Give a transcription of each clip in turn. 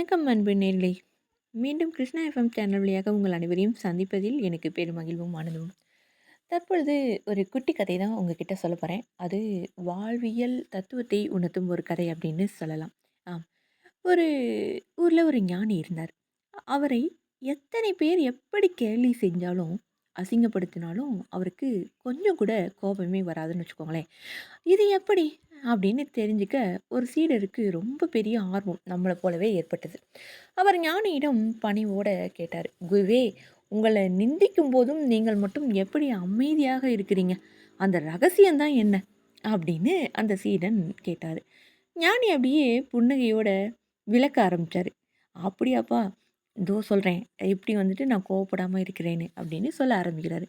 வணக்கம் அன்பு நேர்களே! மீண்டும் கிருஷ்ணா எஃப்எம் சேனல் வழியாக உங்கள் அனைவரையும் சந்திப்பதில் எனக்கு பெருமகிழ்வும், ஆனந்தமும். தற்பொழுது ஒரு குட்டி கதை தான் உங்ககிட்ட சொல்லப் போறேன். அது வாழ்வியல் தத்துவத்தை உணர்த்தும் ஒரு கதை அப்படின்னு சொல்லலாம். ஆம். ஒரு ஊர்ல ஒரு ஞானி இருந்தார். அவரை எத்தனை பேர் எப்படி கேலி செஞ்சாலும், அசிங்கப்படுத்தினாலும் அவருக்கு கொஞ்சம் கூட கோபமே வராதுன்னு வச்சுக்கோங்களேன். இது எப்படி? அப்படின்னு தெரிஞ்சுக்க ஒரு சீடருக்கு ரொம்ப பெரிய ஆர்வம் நம்மள போலவே ஏற்பட்டது. அவர் ஞானியிடம் பணிவோட கேட்டாரு. "குருவே, உங்கள நிந்திக்கும் போதும் நீங்கள் மட்டும் எப்படி அமைதியாக இருக்கிறீங்க? அந்த ரகசியம் தான் என்ன?" அப்படின்னு அந்த சீடன் கேட்டாரு. ஞானி அப்படியே புன்னகையோட விளக்க ஆரம்பிச்சாரு. "அப்படியாப்பா! இதோ சொல்றேன். எப்படி வந்துட்டு நான் கோவப்படாம இருக்கிறேன்னு" அப்படின்னு சொல்ல ஆரம்பிக்கிறாரு.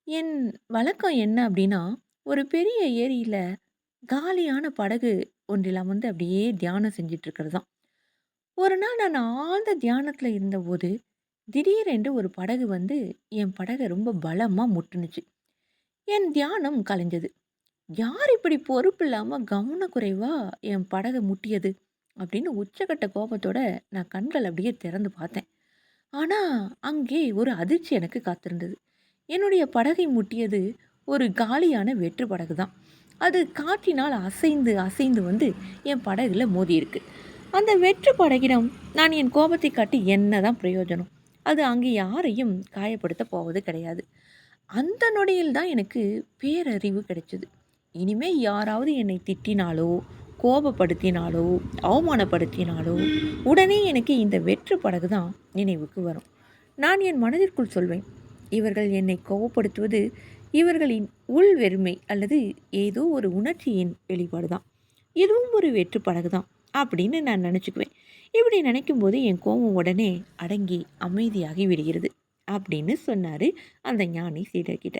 என் வழக்கம் என்ன அப்படின்னா, ஒரு பெரிய ஏரியில காலியான படகு ஒன்றில அமர்ந்து அப்படியே தியானம் செஞ்சுட்டு இருக்கிறது தான். ஒரு நாள் நான் ஆழ்ந்த தியானத்துல இருந்தபோது, திடீரென்று ஒரு படகு வந்து என் படக ரொம்ப பலமா முட்டுனுச்சு. என் தியானம் கலைஞ்சது. யார் இப்படி பொறுப்பில்லாம கவனக்குறைவா என் படக முட்டியது? அப்படின்னு உச்சக்கட்ட கோபத்தோட நான் கண்கள் அப்படியே திறந்து பார்த்தேன். ஆனா, அங்கே ஒரு அதிர்ச்சி எனக்கு காத்திருந்தது. என்னுடைய படகை முட்டியது ஒரு காலியான வெற்று படகு தான். அது காற்றினால் அசைந்து, அசைந்து வந்து என் படகுல மோதியிருக்கு. அந்த வெற்று படகிடம் நான் என் கோபத்தை காட்டி என்னதான் பிரயோஜனம்? அது அங்கே யாரையும் காயப்படுத்தப் போவது கிடையாது. அந்த நொடியில் தான் எனக்கு பேரறிவு கிடைச்சது. இனிமே யாராவது என்னை திட்டினாலோ, கோபப்படுத்தினாலோ, அவமானப்படுத்தினாலோ, உடனே எனக்கு இந்த வெற்று படகு தான் நினைவுக்கு வரும். நான் என் மனதிற்குள் சொல்வேன், இவர்கள் என்னை கோபப்படுத்துவது இவர்களின் உள் வெறுமை அல்லது ஏதோ ஒரு உணர்ச்சியின் வெளிப்பாடு தான். இதுவும் ஒரு வெற்று படகு தான் அப்படின்னு நான் நினச்சிக்குவேன். இப்படி நினைக்கும்போது என் கோபம் உடனே அடங்கி அமைதியாகி விடுகிறது அப்படின்னு சொன்னாரு அந்த ஞானி சீடர்கிட்ட.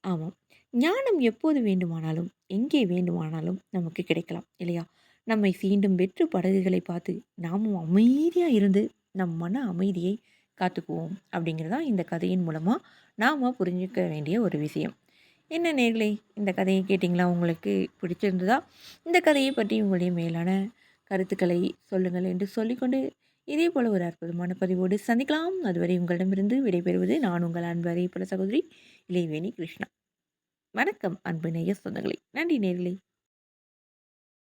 ஆமாம். ஞானம் எப்போது வேண்டுமானாலும், எங்கே வேண்டுமானாலும் நமக்கு கிடைக்கலாம் இல்லையா? நம்மை சீண்டும் வெற்று படகுகளை பார்த்து நாமும் அமைதியா இருந்து நம் மன அமைதியை காத்துக்குவோம். அப்படிங்கிறது தான் இந்த கதையின் மூலமா நாம புரிஞ்சுக்க வேண்டிய ஒரு விஷயம். என்ன நேர்களே, இந்த கதையை கேட்டிங்களா? உங்களுக்கு பிடிச்சிருந்ததா? இந்த கதையை பற்றி உங்களுடைய மேலான கருத்துக்களை சொல்லுங்கள் என்று சொல்லிக்கொண்டு, இதே போல ஒரு அற்புதமான பதிவோடு சந்திக்கலாம். அதுவரை உங்களிடமிருந்து விடைபெறுவது நான் உங்கள் அன்பு அறிவிப்பாளர் சகோதரி இளைவேணி கிருஷ்ணா. வணக்கம் அன்பு நேய சொந்தங்களே. நன்றி நேர்களே.